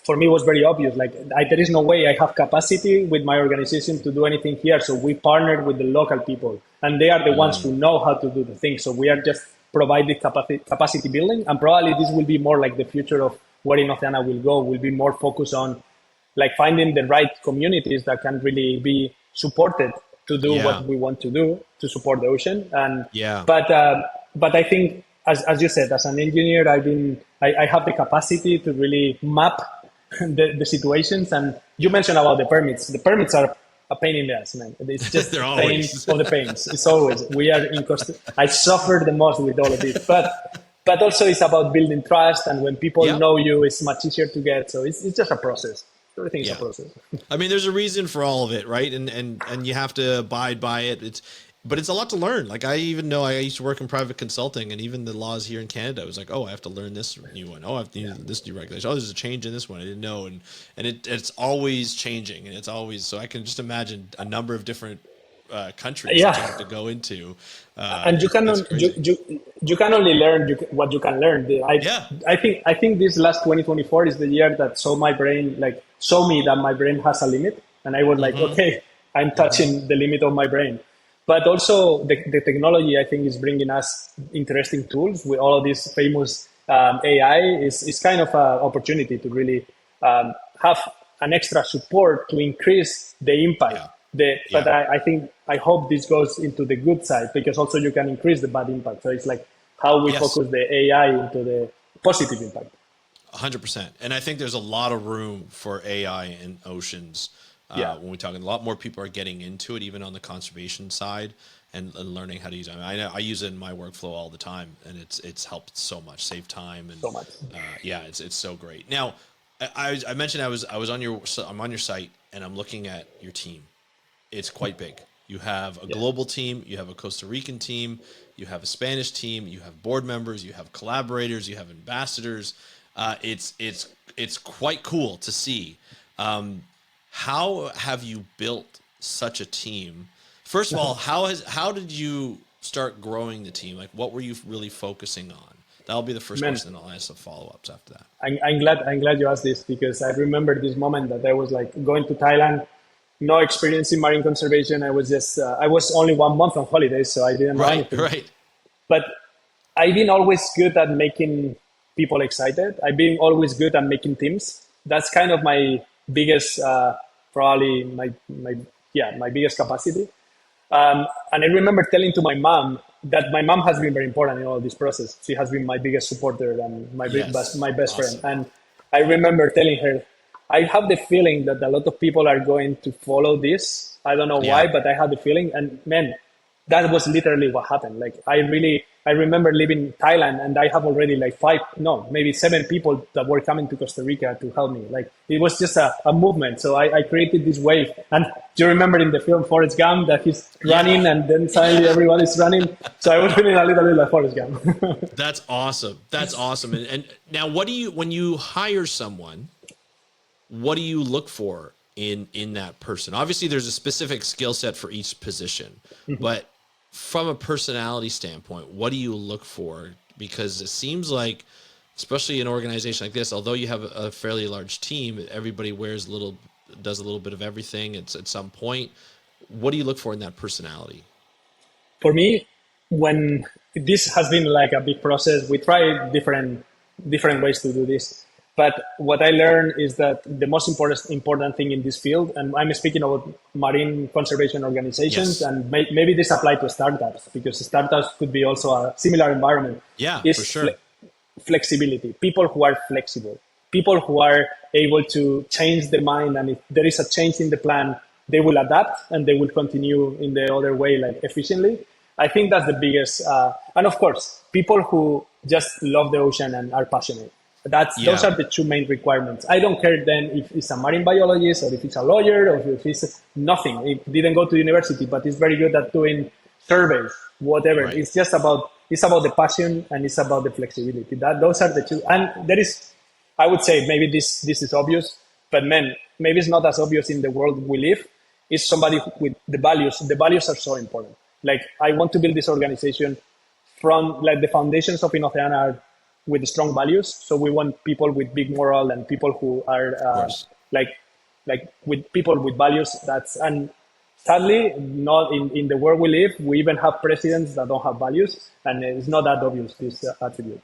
for me, it was very obvious. Like, there is no way I have capacity with my organization to do anything here. So we partnered with the local people, and they are the ones who know how to do the thing. So we are just providing capacity building, and probably this will be more like the future of where Innoceana will go. Will be more focused on like finding the right communities that can really be supported to do what we want to do to support the ocean. And but I think, as you said, as an engineer, I have the capacity to really map the situations. And you mentioned about the permits. The permits are a pain in the ass, man. It's just They're pain of the pains. It's always, we are in Costa. I suffer the most with all of this, but also it's about building trust. And when people know you, it's much easier to get. So it's just a process. Everything is a process. I mean, there's a reason for all of it, right? And you have to abide by it. But it's a lot to learn. Like, I even know I used to work in private consulting, and even the laws here in Canada, I was like, oh, I have to learn this new one. Oh, I have to use this new regulation. Oh, there's a change in this one I didn't know. And it's always changing, and it's always, so I can just imagine a number of different countries that you have to go into. And you can only learn what you can learn. I think this last 2024 is the year that saw me that my brain has a limit, and I was like, okay, I'm touching the limit of my brain. But also the technology, I think, is bringing us interesting tools. With all of this famous AI, is kind of an opportunity to really have an extra support to increase the impact. But I hope this goes into the good side, because also you can increase the bad impact. So it's like how we focus the AI into the positive impact. 100%. And I think there's a lot of room for AI in oceans. When we talk, a lot more people are getting into it, even on the conservation side, and learning how to use it. I know I use it in my workflow all the time, and it's helped so much, save time, and so much. It's so great. Now, I mentioned I'm on your site, and I'm looking at your team. It's quite big. You have a global team, you have a Costa Rican team, you have a Spanish team, you have board members, you have collaborators, you have ambassadors. It's quite cool to see. How have you built such a team? First of all, how did you start growing the team? Like, what were you really focusing on? That'll be the first question. I'll ask some follow-ups after that. I'm glad you asked this, because I remember this moment that I was like going to Thailand, no experience in marine conservation. I was only 1 month on holidays, so I didn't know anything. Right. But I've been always good at making people excited. I've been always good at making teams. That's kind of my biggest, probably my biggest capacity. And I remember telling to my mom that my mom has been very important in all this process. She has been my biggest supporter and my best friend. And I remember telling her, I have the feeling that a lot of people are going to follow this. I don't know why, but I had the feeling. And man, that was literally what happened. Like, I remember living Thailand, and I have already like maybe 7 people that were coming to Costa Rica to help me. Like, it was just a movement. So I created this wave. And do you remember in the film Forrest Gump that he's running and then suddenly everyone is running? So I was feeling a little bit like Forrest Gump. That's awesome. That's awesome. And now, when you hire someone, what do you look for in that person? Obviously, there's a specific skill set for each position, but from a personality standpoint, what do you look for? Because it seems like, especially an organization like this, although you have a fairly large team, everybody does a little bit of everything at some point. What do you look for in that personality? For me, when this has been like a big process, we try different ways to do this. But what I learned is that the most important thing in this field, and I'm speaking about marine conservation organizations, Yes. and maybe this apply to startups because startups could be also a similar environment, Yeah, for is sure. flexibility. People who are flexible, people who are able to change the mind, and if there is a change in the plan, they will adapt and they will continue in the other way, like efficiently. I think that's the biggest, and of course, people who just love the ocean and are passionate. Those Yeah. are the two main requirements. I don't care then if it's a marine biologist or if it's a lawyer or if it's nothing. It didn't go to university, but it's very good at doing surveys, whatever. Right. It's about the passion and it's about the flexibility. Those are the two. And there is, I would say, maybe this is obvious, but man, maybe it's not as obvious in the world we live. Is somebody with the values. The values are so important. Like I want to build this organization from like the foundations of Innoceana are with strong values. So we want people with big moral and people who are Of course. like with people with values. That's and sadly not in the world we live. We even have presidents that don't have values, and it's not that obvious this attribute.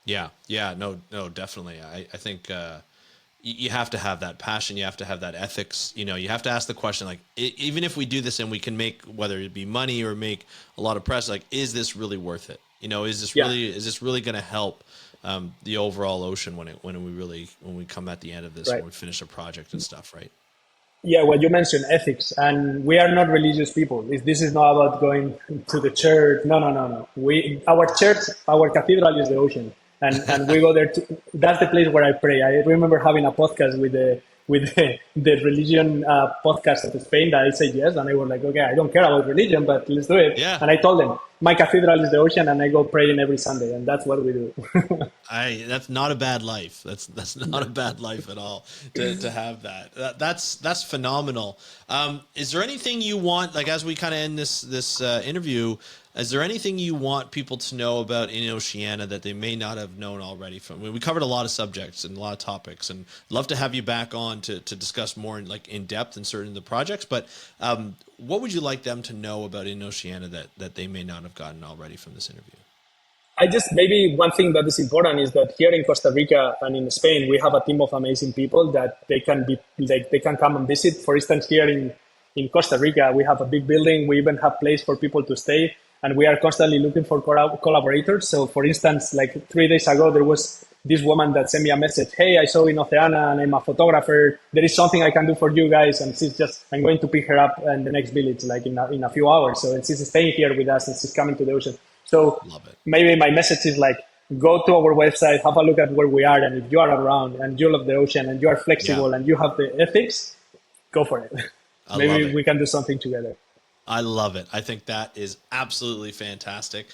Yeah. Yeah. No, no, definitely. I think, you have to have that passion. You have to have that ethics. You know, you have to ask the question, like, even if we do this and we can make, whether it be money or make a lot of press, like, is this really worth it? You know, is this really going to help the overall ocean when we come at the end of this, Right. when we finish a project and stuff, right? Yeah, well, you mentioned ethics, and we are not religious people. This is not about going to the church. No, no, no, no. Our church, our cathedral is the ocean, and we go there. That's the place where I pray. I remember having a podcast with the religion podcast of Spain that I said yes, and I was like, okay, I don't care about religion, but let's do it. Yeah. And I told them my cathedral is the ocean, and I go praying every Sunday, and that's what we do. That's not a bad life. That's not a bad life at all to have that. That's phenomenal. Is there anything you want, like, as we kind of end this interview, is there anything you want people to know about Innoceana that they may not have known already? We covered a lot of subjects and a lot of topics, and love to have you back on to discuss more in depth in certain of the projects. But what would you like them to know about Innoceana that they may not have gotten already from this interview? I just maybe one thing that is important is that here in Costa Rica and in Spain we have a team of amazing people that they can come and visit. For instance, here in Costa Rica we have a big building. We even have place for people to stay, and we are constantly looking for collaborators. So, for instance, like 3 days ago there was this woman that sent me a message. Hey, I saw Innoceana and I'm a photographer. There is something I can do for you guys, and I'm going to pick her up in the next village, like in a few hours. So she's staying here with us and she's coming to the ocean. So maybe my message is like, go to our website, have a look at where we are, and if you are around and you love the ocean and you are flexible and you have the ethics, go for it. Maybe we can do something together. I love it. I think that is absolutely fantastic.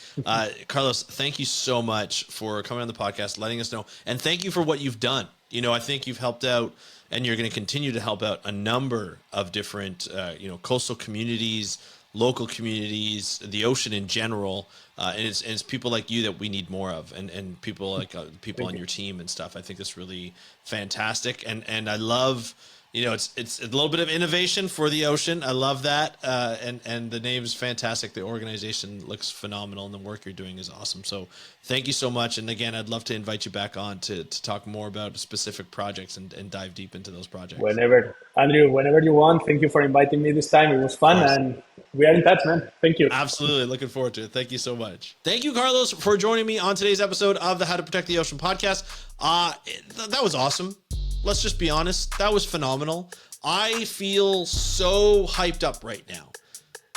Carlos, thank you so much for coming on the podcast, letting us know, and thank you for what you've done. You know, I think you've helped out, and you're going to continue to help out a number of different, coastal communities, local communities, the ocean in general. And it's people like you that we need more of, and people like people on your team and stuff. I think that's really fantastic. And I love, it's a little bit of innovation for the ocean. I love that. And the name is fantastic. The organization looks phenomenal, and the work you're doing is awesome. So thank you so much. And again, I'd love to invite you back on to talk more about specific projects and dive deep into those projects. Andrew, whenever you want. Thank you for inviting me this time. It was fun, and we are in touch, man. Thank you. Absolutely. Looking forward to it. Thank you so much. Thank you, Carlos, for joining me on today's episode of the How to Protect the Ocean podcast. That was awesome. Let's just be honest. That was phenomenal. I feel so hyped up right now.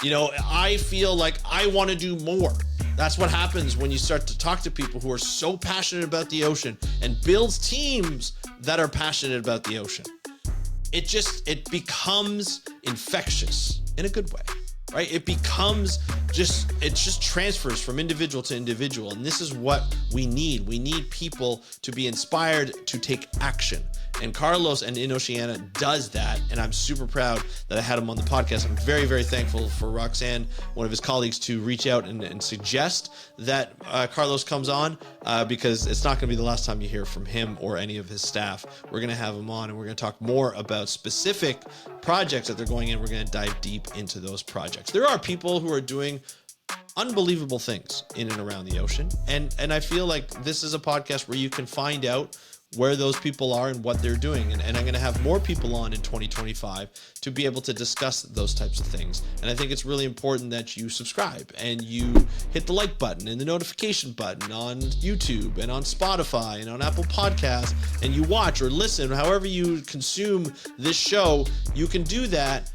I feel like I want to do more. That's what happens when you start to talk to people who are so passionate about the ocean and builds teams that are passionate about the ocean. It becomes infectious in a good way, right? It just transfers from individual to individual. And this is what we need. We need people to be inspired to take action. And Carlos and Innoceana does that. And I'm super proud that I had him on the podcast. I'm very, very thankful for Roxanne, one of his colleagues, to reach out and suggest that Carlos comes on because it's not going to be the last time you hear from him or any of his staff. We're going to have him on, and we're going to talk more about specific projects that they're going in. We're going to dive deep into those projects. There are people who are doing unbelievable things in and around the ocean. And I feel like this is a podcast where you can find out where those people are and what they're doing. And I'm going to have more people on in 2025 to be able to discuss those types of things. And I think it's really important that you subscribe and you hit the like button and the notification button on YouTube and on Spotify and on Apple Podcasts, and you watch or listen, however you consume this show. You can do that.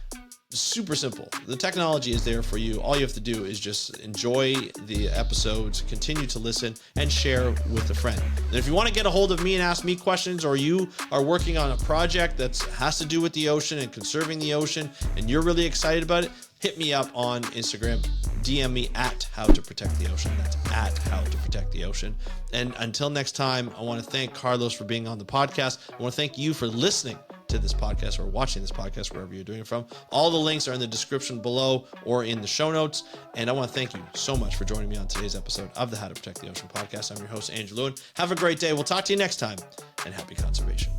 Super simple. The technology is there for you. All you have to do is just enjoy the episodes, continue to listen, and share with a friend. And if you want to get a hold of me and ask me questions, or you are working on a project that has to do with the ocean and conserving the ocean, and you're really excited about it, hit me up on Instagram. DM me at How to Protect the Ocean. That's at How to Protect the Ocean. And until next time, I want to thank Carlos for being on the podcast. I want to thank you for listening to this podcast or watching this podcast, wherever you're doing it from. All the links are in the description below or in the show notes. And I want to thank you so much for joining me on today's episode of the How to Protect the Ocean podcast. I'm your host, Andrew Lewin. Have a great day. We'll talk to you next time, and happy conservation.